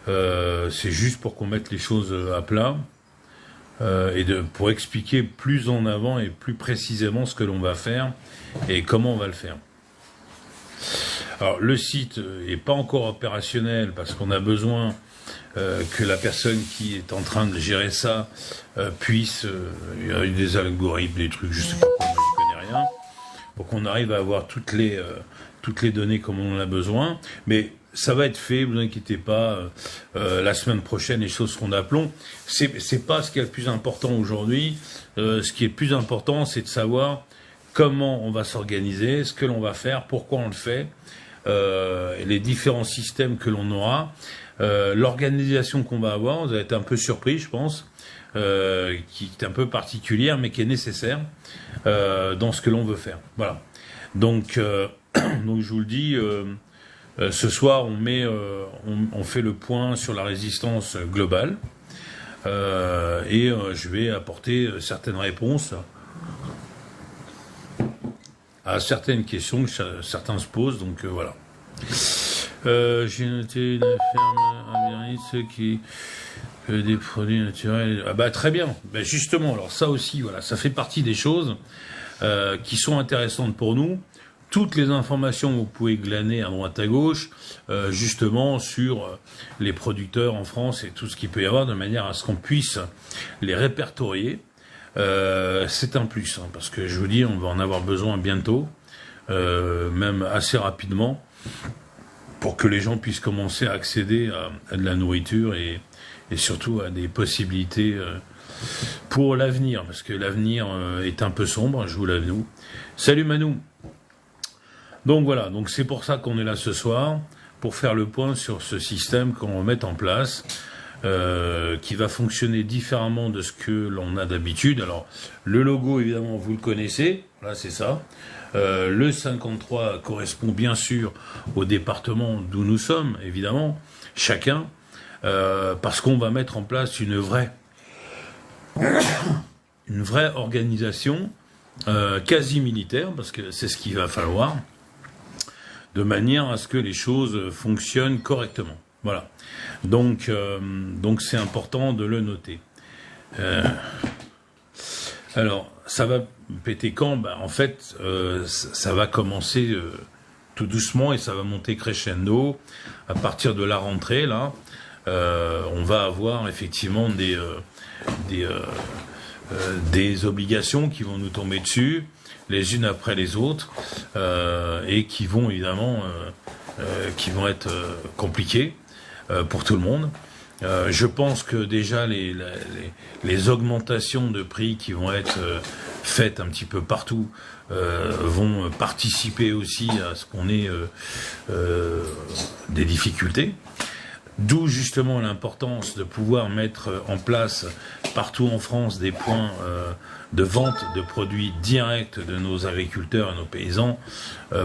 C'est juste pour qu'on mette les choses à plat pour expliquer plus en avant et plus précisément ce que l'on va faire et comment on va le faire. Alors le site est pas encore opérationnel parce qu'on a besoin que la personne qui est en train de gérer ça puisse, il y a eu des algorithmes, des trucs, je sais pas quoi, moi je connais rien, pour qu'on arrive à avoir toutes les données comme on en a besoin, mais ça va être fait, vous inquiétez pas, la semaine prochaine les choses seront d'aplomb. C'est pas ce qui est le plus important aujourd'hui, ce qui est le plus important c'est de savoir comment on va s'organiser, ce que l'on va faire, pourquoi on le fait, les différents systèmes que l'on aura, l'organisation qu'on va avoir. Vous allez être un peu surpris, je pense, qui est un peu particulière, mais qui est nécessaire dans ce que l'on veut faire. Voilà. Donc je vous le dis, ce soir, on fait le point sur la résistance globale et je vais apporter certaines réponses à certaines questions que certains se posent, donc voilà. J'ai noté une ferme à Biarritz qui des produits naturels. Ah bah très bien. Ben justement, alors ça aussi, voilà, ça fait partie des choses qui sont intéressantes pour nous. Toutes les informations vous pouvez glaner à droite à gauche, justement sur les producteurs en France et tout ce qu'il peut y avoir, de manière à ce qu'on puisse les répertorier. C'est un plus, hein, parce que je vous dis, on va en avoir besoin bientôt, même assez rapidement, pour que les gens puissent commencer à accéder à de la nourriture et surtout à des possibilités pour l'avenir, parce que l'avenir est un peu sombre, je vous l'avoue. Salut Manou. Donc voilà, donc c'est pour ça qu'on est là ce soir, pour faire le point sur ce système qu'on va mettre en place, qui va fonctionner différemment de ce que l'on a d'habitude. Alors, le logo, évidemment, vous le connaissez, là c'est ça. Le 53 correspond bien sûr au département d'où nous sommes, évidemment, chacun, parce qu'on va mettre en place une vraie organisation quasi militaire, parce que c'est ce qu'il va falloir, de manière à ce que les choses fonctionnent correctement. Voilà. Donc c'est important de le noter. Alors, ça va péter quand ? Ben, en fait, ça va commencer tout doucement et ça va monter crescendo. À partir de la rentrée, là, on va avoir effectivement des obligations qui vont nous tomber dessus, les unes après les autres, et qui vont évidemment être compliquées pour tout le monde. Je pense que déjà les augmentations de prix qui vont être faites un petit peu partout vont participer aussi à ce qu'on ait des difficultés. D'où justement l'importance de pouvoir mettre en place partout en France des points de vente de produits directs de nos agriculteurs et nos paysans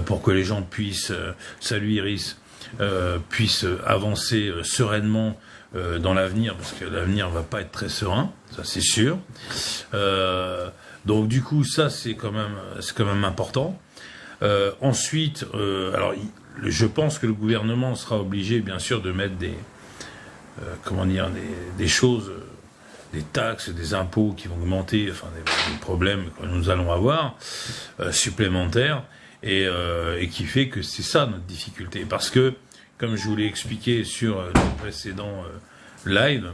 pour que les gens puissent, salut Iris, puissent avancer sereinement dans l'avenir, parce que l'avenir va pas être très serein, ça c'est sûr. Donc du coup ça c'est quand même important. Ensuite, alors je pense que le gouvernement sera obligé bien sûr de mettre des choses, des taxes, des impôts qui vont augmenter, enfin des problèmes que nous allons avoir supplémentaires, et qui fait que c'est ça notre difficulté, parce que comme je vous l'ai expliqué sur le précédent live,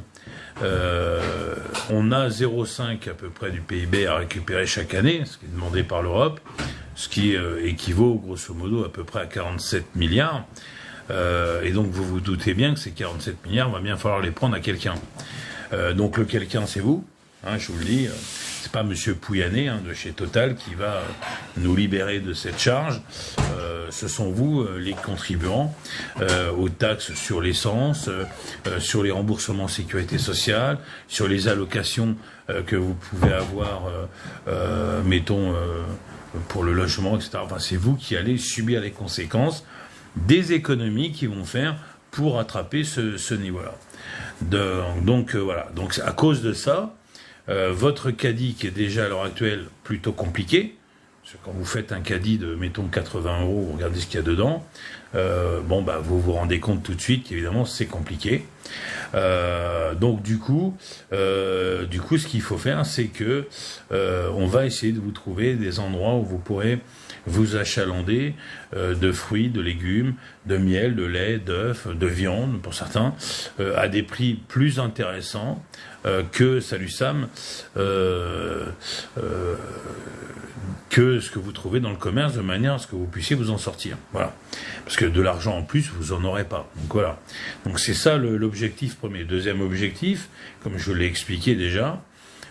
on a 0,5 à peu près du PIB à récupérer chaque année, ce qui est demandé par l'Europe, ce qui équivaut grosso modo à peu près à 47 milliards. Et donc vous vous doutez bien que ces 47 milliards, va bien falloir les prendre à quelqu'un. Donc le quelqu'un, c'est vous, hein, je vous le dis. C'est pas Monsieur Pouyanné de chez Total qui va nous libérer de cette charge. Ce sont vous, les contribuants, aux taxes sur l'essence, sur les remboursements sécurité sociale, sur les allocations que vous pouvez avoir, mettons, pour le logement, etc. Enfin, c'est vous qui allez subir les conséquences des économies qu'ils vont faire pour rattraper ce niveau-là. Donc voilà. Donc à cause de ça, votre caddie qui est déjà à l'heure actuelle plutôt compliqué, Parce que quand vous faites un caddie de, mettons, 80 €, vous regardez ce qu'il y a dedans, vous vous rendez compte tout de suite qu'évidemment, c'est compliqué. Donc du coup, ce qu'il faut faire, c'est que on va essayer de vous trouver des endroits où vous pourrez vous achalander de fruits, de légumes, de miel, de lait, d'œufs, de viande pour certains, à des prix plus intéressants que Salut Sam, que ce que vous trouvez dans le commerce, de manière à ce que vous puissiez vous en sortir. Voilà. Parce que de l'argent en plus, vous en aurez pas. Donc voilà. Donc c'est ça l'objectif premier. Deuxième objectif, comme je l'ai expliqué déjà,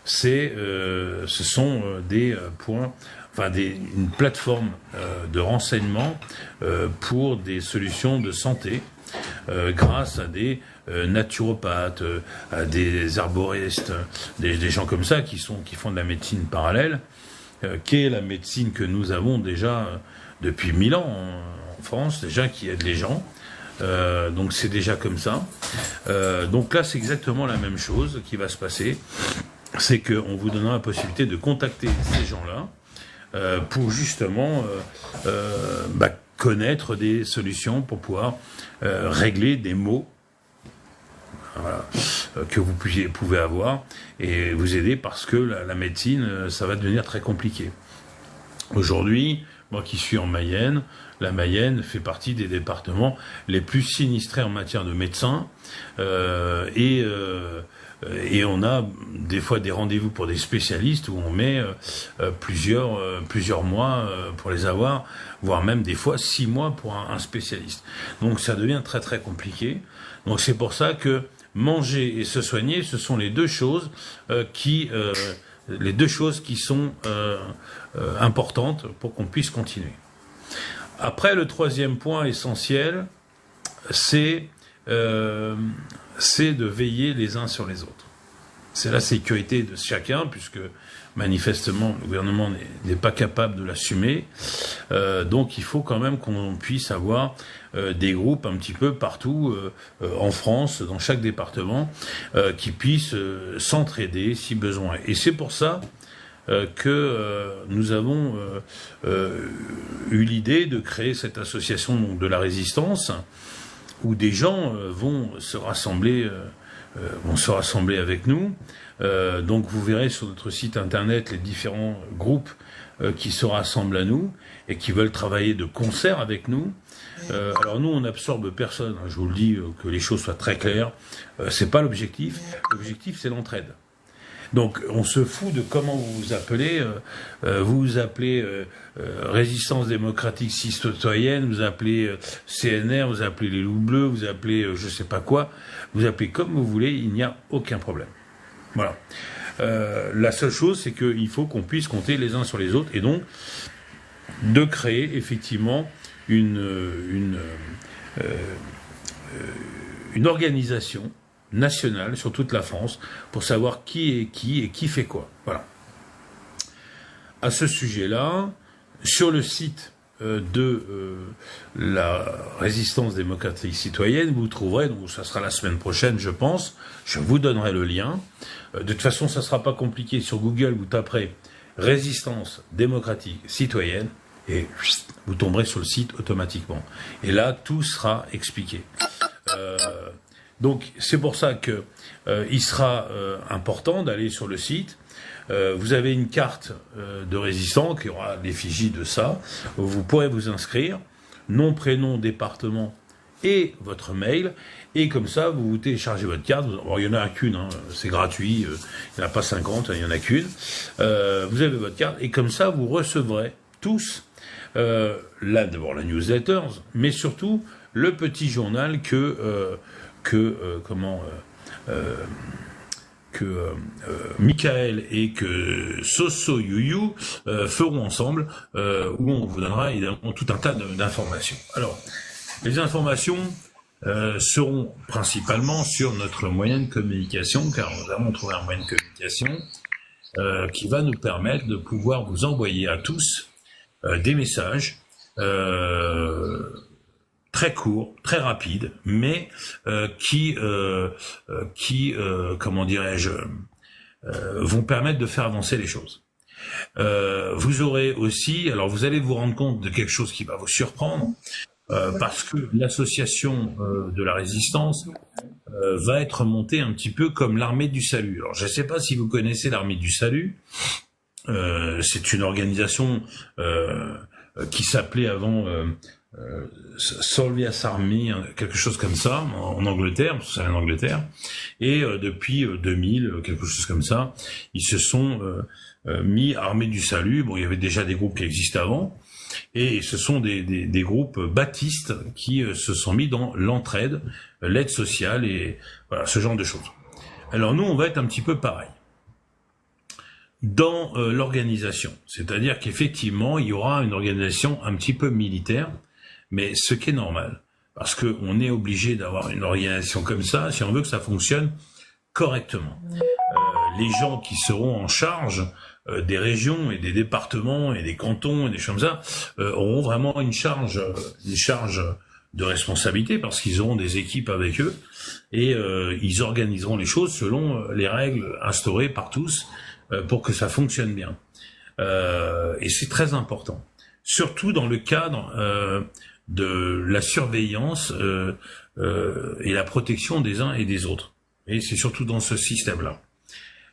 ce sont des points, une plateforme de renseignement pour des solutions de santé grâce à des naturopathes, à des herboristes, des gens comme ça qui font de la médecine parallèle, qui est la médecine que nous avons déjà depuis 1000 ans en France, déjà qui aide les gens. Donc c'est déjà comme ça. Donc là c'est exactement la même chose qui va se passer. C'est qu'on vous donnera la possibilité de contacter ces gens-là pour justement connaître des solutions pour pouvoir régler des maux que vous pouvez avoir et vous aider parce que la médecine, ça va devenir très compliqué. Aujourd'hui, moi qui suis en Mayenne, la Mayenne fait partie des départements les plus sinistrés en matière de médecins et on a des fois des rendez-vous pour des spécialistes où on met plusieurs mois pour les avoir, voire même des fois 6 mois pour un spécialiste. Donc ça devient très très compliqué. Donc c'est pour ça que manger et se soigner, ce sont les deux choses qui sont importantes pour qu'on puisse continuer. Après, le troisième point essentiel, c'est de veiller les uns sur les autres. C'est la sécurité de chacun, puisque manifestement le gouvernement n'est pas capable de l'assumer. Donc il faut quand même qu'on puisse avoir des groupes un petit peu partout en France, dans chaque département, qui puissent s'entraider si besoin. Et c'est pour ça que nous avons eu l'idée de créer cette association donc, de la résistance, où des gens vont se rassembler avec nous. Donc vous verrez sur notre site internet les différents groupes qui se rassemblent à nous et qui veulent travailler de concert avec nous. Alors nous, on n'absorbe personne. Je vous le dis, que les choses soient très claires. C'est pas l'objectif. L'objectif, c'est l'entraide. Donc on se fout de comment vous vous appelez. Vous vous appelez Résistance démocratique citoyenne, vous appelez CNR, vous appelez les Loups Bleus, vous appelez je sais pas quoi. Vous appelez comme vous voulez, il n'y a aucun problème. Voilà. La seule chose, c'est qu'il faut qu'on puisse compter les uns sur les autres et donc de créer effectivement une organisation nationale sur toute la France pour savoir qui est qui et qui fait quoi. Voilà. À ce sujet-là, sur le site de la Résistance démocratique citoyenne, vous trouverez, donc ça sera la semaine prochaine je pense, je vous donnerai le lien. De toute façon ça sera pas compliqué, sur Google vous taperez Résistance démocratique citoyenne et vous tomberez sur le site automatiquement. Et là tout sera expliqué. Donc c'est pour ça que il sera important d'aller sur le site. Vous avez une carte de résistant qui aura l'effigie de ça. Vous pourrez vous inscrire, nom, prénom, département et votre mail. Et comme ça, vous téléchargez votre carte. Bon, il n'y en a qu'une, hein, c'est gratuit. Il n'y en a pas 50, il n'y en a qu'une. Vous avez votre carte et comme ça, vous recevrez tous d'abord la newsletter, mais surtout le petit journal que Michael et que Soso Youyou feront ensemble, où on vous donnera évidemment tout un tas d'informations. Alors, les informations seront principalement sur notre moyen de communication, car nous avons trouvé un moyen de communication qui va nous permettre de pouvoir vous envoyer à tous des messages très courts, très rapides, mais qui comment dirais-je, vont permettre de faire avancer les choses. Vous aurez aussi, alors vous allez vous rendre compte de quelque chose qui va vous surprendre, parce que l'association de la résistance va être montée un petit peu comme l'armée du salut. Alors je ne sais pas si vous connaissez l'armée du salut, c'est une organisation qui s'appelait avant Soldiers Army, quelque chose comme ça, en Angleterre, parce que c'est en Angleterre, et depuis 2000, quelque chose comme ça, ils se sont mis armée du salut. Bon, il y avait déjà des groupes qui existaient avant, et ce sont des groupes baptistes qui se sont mis dans l'entraide, l'aide sociale et voilà, ce genre de choses. Alors nous, on va être un petit peu pareil dans l'organisation, c'est-à-dire qu'effectivement, il y aura une organisation un petit peu militaire, mais ce qui est normal, parce que on est obligé d'avoir une organisation comme ça si on veut que ça fonctionne correctement. Les gens qui seront en charge des régions et des départements et des cantons et des choses comme ça auront vraiment une charge de responsabilité parce qu'ils auront des équipes avec eux et ils organiseront les choses selon les règles instaurées par tous pour que ça fonctionne bien. Et c'est très important, surtout dans le cadre de la surveillance et la protection des uns et des autres. Et c'est surtout dans ce système-là.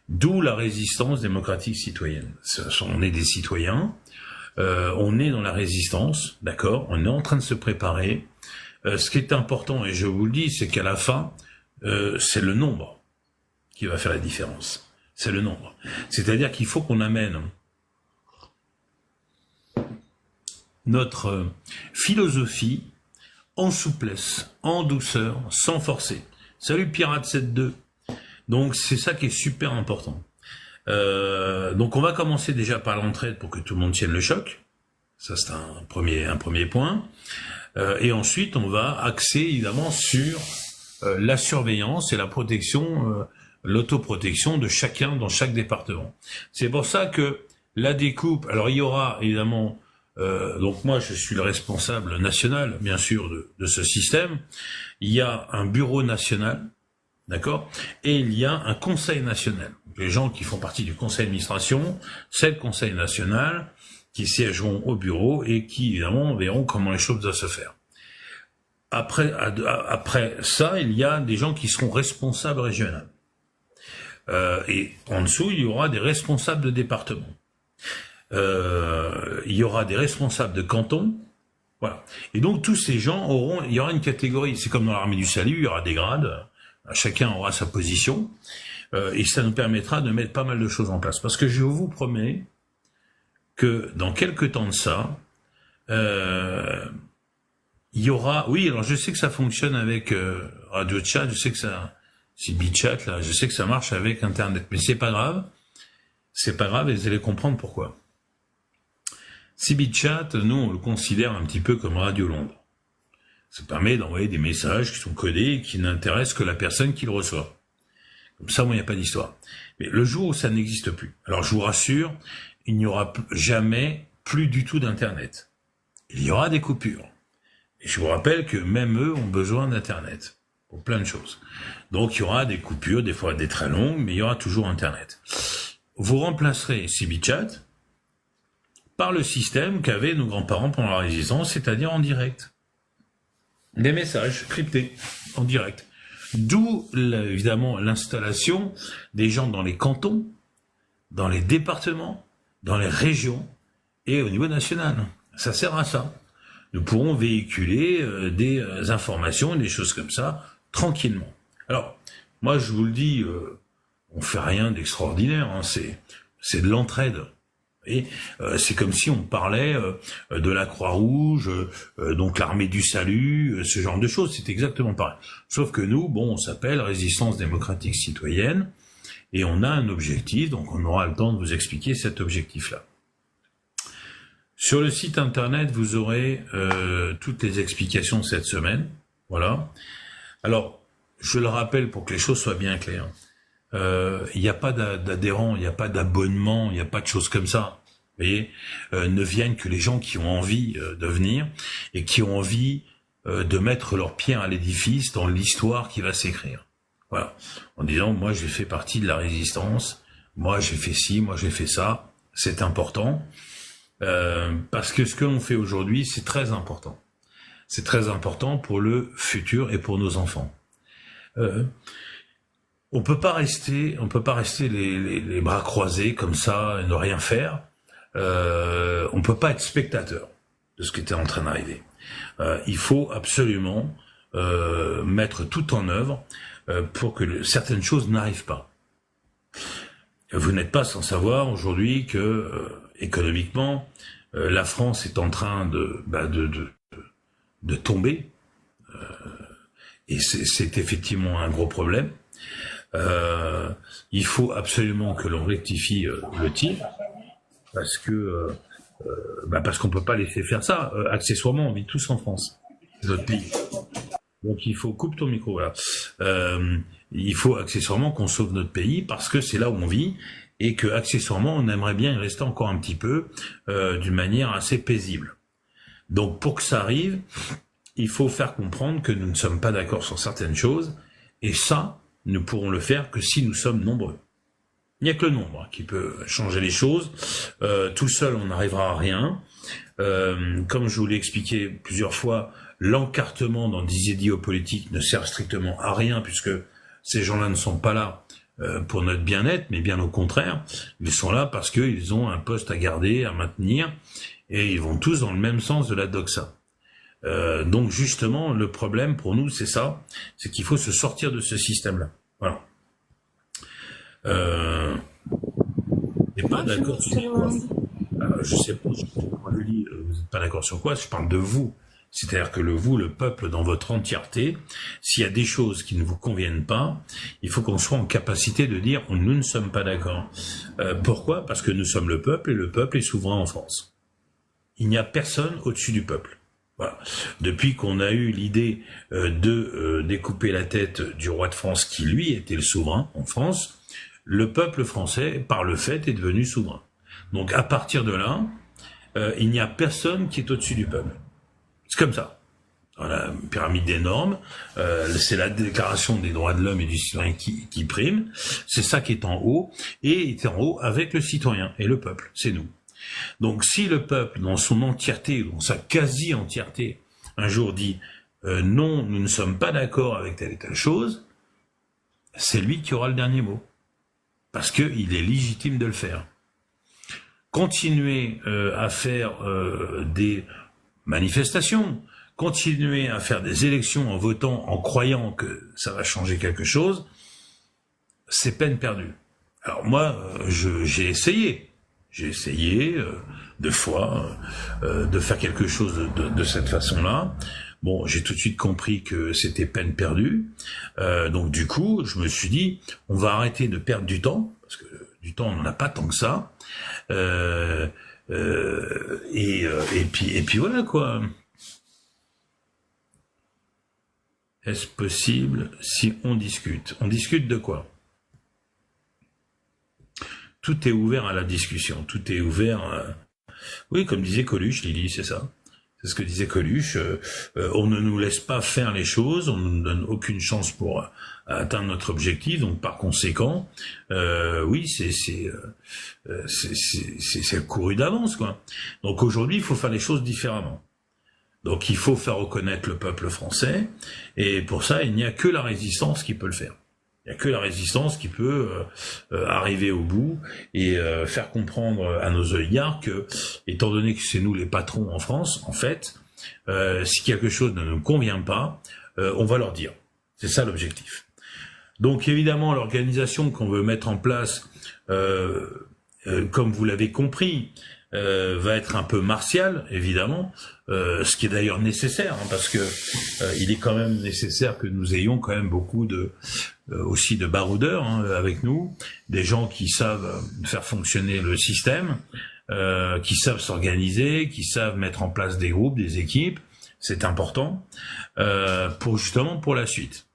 D'où la résistance démocratique citoyenne. On est des citoyens, on est dans la résistance, d'accord, on est en train de se préparer. Ce qui est important, et je vous le dis, c'est qu'à la fin, c'est le nombre qui va faire la différence. C'est le nombre. C'est-à-dire qu'il faut qu'on amène notre philosophie en souplesse, en douceur, sans forcer. Salut Pirate 72. Donc c'est ça qui est super important. Donc on va commencer déjà par l'entraide pour que tout le monde tienne le choc. Ça c'est un premier point. Et ensuite on va axer évidemment sur la surveillance et la protection, l'autoprotection de chacun dans chaque département. C'est pour ça que la découpe, alors il y aura évidemment, donc moi je suis le responsable national bien sûr de ce système, il y a un bureau national, d'accord, et il y a un conseil national. Les gens qui font partie du conseil d'administration, c'est le conseil national, qui siégeront au bureau et qui évidemment verront comment les choses doivent se faire. Après ça, il y a des gens qui seront responsables régionaux. Et en dessous, il y aura des responsables de département. Il y aura des responsables de canton. Voilà. Et donc tous ces gens il y aura une catégorie. C'est comme dans l'armée du salut, il y aura des grades. Chacun aura sa position. Et ça nous permettra de mettre pas mal de choses en place. Parce que je vous promets que dans quelques temps de ça, il y aura... Oui, alors je sais que ça fonctionne avec Radio Chat, je sais que ça... C'est BitChat, là, je sais que ça marche avec Internet, mais c'est pas grave et vous allez comprendre pourquoi. Si BitChat, nous, on le considère un petit peu comme Radio Londres. Ça permet d'envoyer des messages qui sont codés et qui n'intéressent que la personne qui le reçoit. Comme ça, moi, il n'y a pas d'histoire. Mais le jour où ça n'existe plus, alors je vous rassure, il n'y aura jamais plus du tout d'Internet. Il y aura des coupures. Et je vous rappelle que même eux ont besoin d'Internet. Pour plein de choses. Donc il y aura des coupures, des fois des très longues, mais il y aura toujours Internet. Vous remplacerez CBchat par le système qu'avaient nos grands-parents pendant la résistance, c'est-à-dire en direct. Des messages cryptés en direct. D'où évidemment l'installation des gens dans les cantons, dans les départements, dans les régions et au niveau national. Ça sert à ça. Nous pourrons véhiculer des informations, des choses comme ça, tranquillement. Alors, moi je vous le dis, on fait rien d'extraordinaire, hein, c'est de l'entraide. Et c'est comme si on parlait de la Croix-Rouge, donc l'armée du salut, ce genre de choses, c'est exactement pareil. Sauf que nous, bon, on s'appelle Résistance démocratique citoyenne, et on a un objectif, donc on aura le temps de vous expliquer cet objectif-là. Sur le site internet, vous aurez toutes les explications cette semaine, voilà. Alors, je le rappelle pour que les choses soient bien claires. Il n'y a pas d'adhérents, il n'y a pas d'abonnement, il n'y a pas de choses comme ça. Vous voyez, ne viennent que les gens qui ont envie de venir et qui ont envie de mettre leur pierre à l'édifice dans l'histoire qui va s'écrire. Voilà. En disant, moi j'ai fait partie de la résistance, moi j'ai fait ci, moi j'ai fait ça. c'est important, parce que ce que l'on fait aujourd'hui, c'est très important. C'est très important pour le futur et pour nos enfants. On peut pas rester les bras croisés comme ça et ne rien faire. On peut pas être spectateur de ce qui était en train d'arriver. Il faut absolument mettre tout en œuvre pour que certaines choses n'arrivent pas. Vous n'êtes pas sans savoir aujourd'hui que économiquement, la France est en train de tomber, et c'est effectivement un gros problème. Il faut absolument que l'on rectifie le tir, parce qu'on peut pas laisser faire ça. Accessoirement, on vit tous en France, c'est notre pays. Donc il faut, coupe ton micro, voilà. Il faut accessoirement qu'on sauve notre pays parce que c'est là où on vit et que accessoirement on aimerait bien y rester encore un petit peu d'une manière assez paisible. Donc pour que ça arrive, il faut faire comprendre que nous ne sommes pas d'accord sur certaines choses et ça, nous pourrons le faire que si nous sommes nombreux. Il n'y a que le nombre qui peut changer les choses. Tout seul, on n'arrivera à rien. Comme je vous l'ai expliqué plusieurs fois, l'encartement dans des idéaux politiques ne sert strictement à rien puisque ces gens-là ne sont pas là pour notre bien-être, mais bien au contraire. Ils sont là parce qu'ils ont un poste à garder, à maintenir, et ils vont tous dans le même sens de la doxa. Donc justement, le problème pour nous, c'est ça, c'est qu'il faut se sortir de ce système-là. Voilà. Et pas d'accord sur quoi. Je sais pas, moi je lis, vous n'êtes pas d'accord sur quoi, je parle de vous. C'est-à-dire que le peuple dans votre entièreté, s'il y a des choses qui ne vous conviennent pas, il faut qu'on soit en capacité de dire nous ne sommes pas d'accord. Pourquoi ? Parce que nous sommes le peuple et le peuple est souverain en France. Il n'y a personne au-dessus du peuple. Voilà. Depuis qu'on a eu l'idée de découper la tête du roi de France qui lui était le souverain en France, le peuple français, par le fait, est devenu souverain. Donc à partir de là, il n'y a personne qui est au-dessus du peuple. C'est comme ça. Dans la pyramide des normes, c'est la déclaration des droits de l'homme et du citoyen qui prime. C'est ça qui est en haut, et est en haut avec le citoyen et le peuple. C'est nous. Donc si le peuple, dans son entièreté, dans sa quasi-entièreté, un jour dit non, nous ne sommes pas d'accord avec telle et telle chose, c'est lui qui aura le dernier mot. Parce qu'il est légitime de le faire. Continuer à faire des manifestations, continuer à faire des élections en votant, en croyant que ça va changer quelque chose, c'est peine perdue. Alors moi, j'ai essayé deux fois de faire quelque chose de cette façon-là. Bon, j'ai tout de suite compris que c'était peine perdue. Donc du coup, je me suis dit, on va arrêter de perdre du temps, parce que du temps, on n'en a pas tant que ça. Et puis voilà quoi. Est-ce possible si on discute ? On discute de quoi ? Tout est ouvert à la discussion, tout est ouvert à... Oui, comme disait Coluche, Lily, c'est ça. C'est ce que disait Coluche. On ne nous laisse pas faire les choses, on ne nous donne aucune chance pour atteindre notre objectif, donc par conséquent, oui, c'est couru d'avance, quoi. Donc aujourd'hui, il faut faire les choses différemment. Donc il faut faire reconnaître le peuple français, et pour ça, il n'y a que la résistance qui peut le faire. Il n'y a que la résistance qui peut arriver au bout et faire comprendre à nos oligarques que, étant donné que c'est nous les patrons en France, en fait, si quelque chose ne nous convient pas, on va leur dire. C'est ça l'objectif. Donc évidemment, l'organisation qu'on veut mettre en place, comme vous l'avez compris, va être un peu martiale, évidemment, ce qui est d'ailleurs nécessaire, hein, parce que il est quand même nécessaire que nous ayons quand même beaucoup aussi de baroudeurs avec nous, des gens qui savent faire fonctionner le système, qui savent s'organiser, qui savent mettre en place des groupes, des équipes. C'est important pour la suite.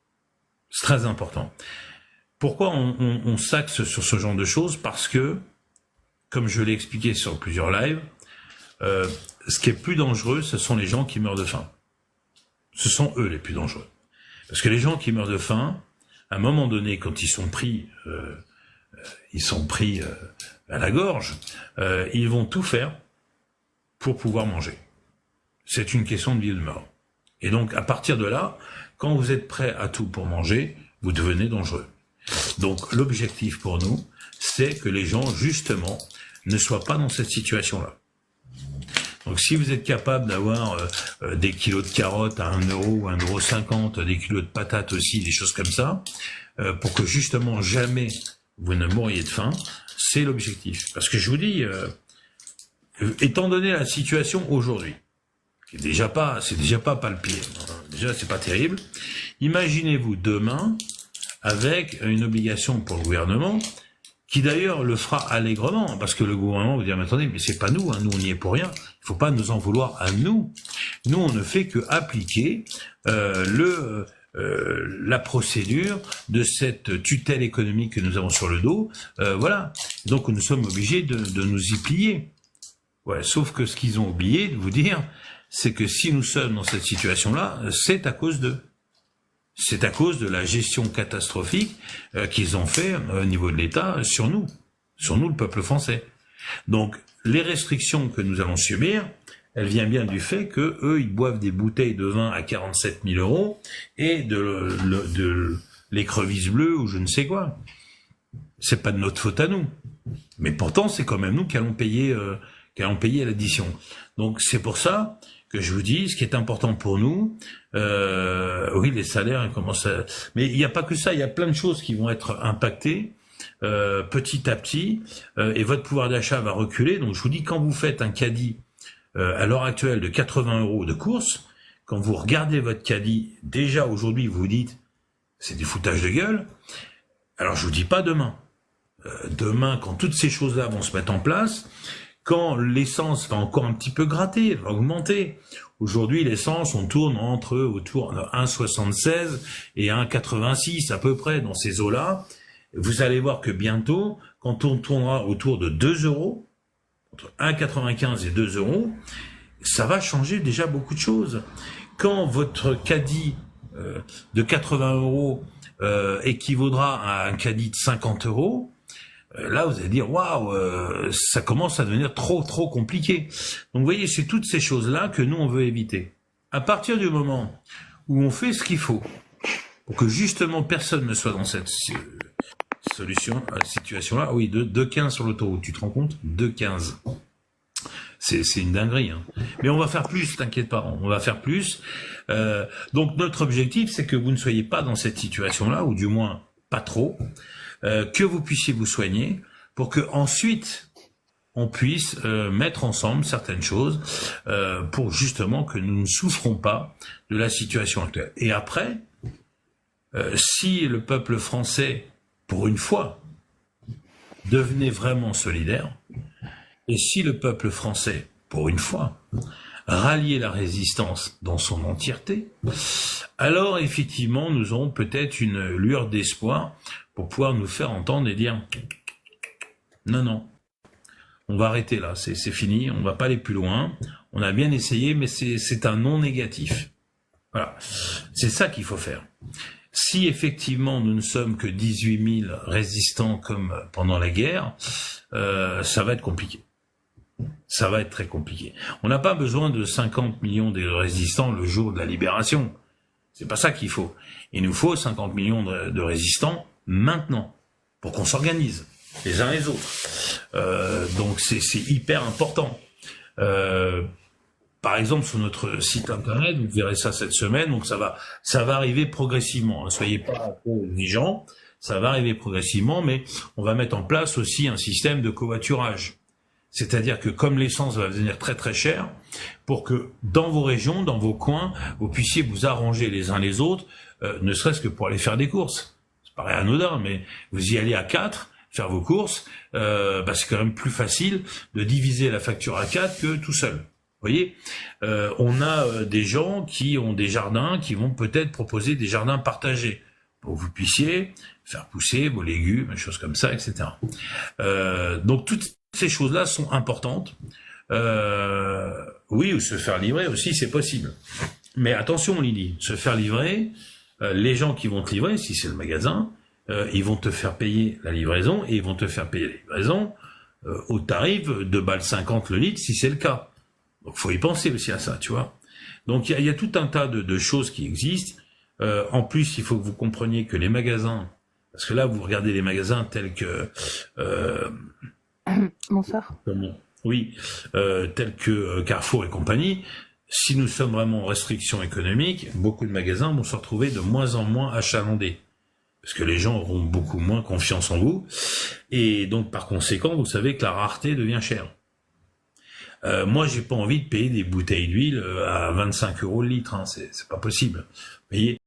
C'est très important. Pourquoi on s'axe sur ce genre de choses ? Parce que, comme je l'ai expliqué sur plusieurs lives, ce qui est plus dangereux, ce sont les gens qui meurent de faim. Ce sont eux les plus dangereux. Parce que les gens qui meurent de faim, à un moment donné, quand ils sont pris à la gorge, ils vont tout faire pour pouvoir manger. C'est une question de vie ou de mort. Et donc, à partir de là, quand vous êtes prêt à tout pour manger, vous devenez dangereux. Donc, l'objectif pour nous, c'est que les gens, justement, ne soient pas dans cette situation-là. Donc, si vous êtes capable d'avoir des kilos de carottes à 1 euro ou 1,50 €, des kilos de patates aussi, des choses comme ça, pour que, justement, jamais vous ne mouriez de faim, c'est l'objectif. Parce que je vous dis, étant donné la situation aujourd'hui, c'est déjà pas palpable. Déjà, c'est pas terrible. Imaginez-vous demain avec une obligation pour le gouvernement, qui d'ailleurs le fera allègrement, parce que le gouvernement vous dire, mais attendez, mais c'est pas nous, hein, nous on n'y est pour rien. Il faut pas nous en vouloir à nous. Nous, on ne fait que appliquer la procédure de cette tutelle économique que nous avons sur le dos. Voilà. Donc nous sommes obligés de nous y plier. Ouais, sauf que ce qu'ils ont oublié de vous dire, c'est que si nous sommes dans cette situation-là, c'est à cause d'eux. C'est à cause de la gestion catastrophique qu'ils ont fait au niveau de l'État sur nous le peuple français. Donc, les restrictions que nous allons subir, elles viennent bien du fait que eux, ils boivent des bouteilles de vin à 47 000 € et de l'écrevisse bleue ou je ne sais quoi. C'est pas de notre faute à nous. Mais pourtant, c'est quand même nous qui allons payer l'addition. Donc, c'est pour ça que je vous dis, ce qui est important pour nous, oui, les salaires commencent à... Mais il n'y a pas que ça, il y a plein de choses qui vont être impactées petit à petit, et votre pouvoir d'achat va reculer. Donc je vous dis, quand vous faites un caddie à l'heure actuelle de 80 € de course, quand vous regardez votre caddie, déjà aujourd'hui vous vous dites, c'est du foutage de gueule. Alors je vous dis pas demain. Demain, quand toutes ces choses-là vont se mettre en place, quand l'essence va encore un petit peu gratter, va augmenter. Aujourd'hui, l'essence, on tourne autour de 1,76 et 1,86 à peu près dans ces eaux-là. Vous allez voir que bientôt, quand on tournera autour de 2 €, entre 1,95 et 2 €, ça va changer déjà beaucoup de choses. Quand votre caddie de 80 € équivaudra à un caddie de 50 €, là, vous allez dire, waouh, ça commence à devenir trop compliqué. Donc, vous voyez, c'est toutes ces choses-là que nous, on veut éviter. À partir du moment où on fait ce qu'il faut, pour que justement personne ne soit dans cette situation-là, oui, 2,15 sur l'autoroute, tu te rends compte? 2,15. C'est une dinguerie, hein. Mais on va faire plus, t'inquiète pas, on va faire plus. Donc, notre objectif, c'est que vous ne soyez pas dans cette situation-là, ou du moins, pas trop. Que vous puissiez vous soigner pour que ensuite on puisse mettre ensemble certaines choses pour justement que nous ne souffrons pas de la situation actuelle. Et après, si le peuple français, pour une fois, devenait vraiment solidaire, et si le peuple français, pour une fois, ralliait la résistance dans son entièreté, alors effectivement nous aurons peut-être une lueur d'espoir pour pouvoir nous faire entendre et dire non, on va arrêter là, c'est fini, on va pas aller plus loin, on a bien essayé, mais c'est un non négatif. Voilà, c'est ça qu'il faut faire. Si effectivement nous ne sommes que 18 000 résistants comme pendant la guerre, ça va être compliqué. Ça va être très compliqué. On n'a pas besoin de 50 millions de résistants le jour de la libération. C'est pas ça qu'il faut. Il nous faut 50 millions de résistants maintenant, pour qu'on s'organise, les uns les autres. Donc c'est hyper important. Par exemple, sur notre site internet, vous verrez ça cette semaine, donc ça va arriver progressivement. Ne soyez pas négligents, ça va arriver progressivement, mais on va mettre en place aussi un système de covoiturage. C'est-à-dire que comme l'essence va devenir très chère, pour que dans vos régions, dans vos coins, vous puissiez vous arranger les uns les autres, ne serait-ce que pour aller faire des courses. Ça paraît anodin, mais vous y allez à 4, faire vos courses, c'est quand même plus facile de diviser la facture à 4 que tout seul. Vous voyez, on a des gens qui ont des jardins, qui vont peut-être proposer des jardins partagés, pour que vous puissiez faire pousser vos légumes, des choses comme ça, etc. Donc toutes ces choses-là sont importantes. Oui, ou se faire livrer aussi, c'est possible. Mais attention, Lydie, se faire livrer, les gens qui vont te livrer, si c'est le magasin, ils vont te faire payer la livraison, et ils vont te faire payer la livraison au tarif de balles 50 le litre si c'est le cas. Donc faut y penser aussi à ça, tu vois. Donc il y a tout un tas de choses qui existent. En plus, il faut que vous compreniez que les magasins, parce que là vous regardez les magasins tels que Bonsoir. oui, tels que Carrefour et compagnie. Si nous sommes vraiment en restriction économique, beaucoup de magasins vont se retrouver de moins en moins achalandés. Parce que les gens auront beaucoup moins confiance en vous. Et donc, par conséquent, vous savez que la rareté devient chère. Moi, j'ai pas envie de payer des bouteilles d'huile à 25 € le litre. Hein. C'est pas possible. Vous voyez.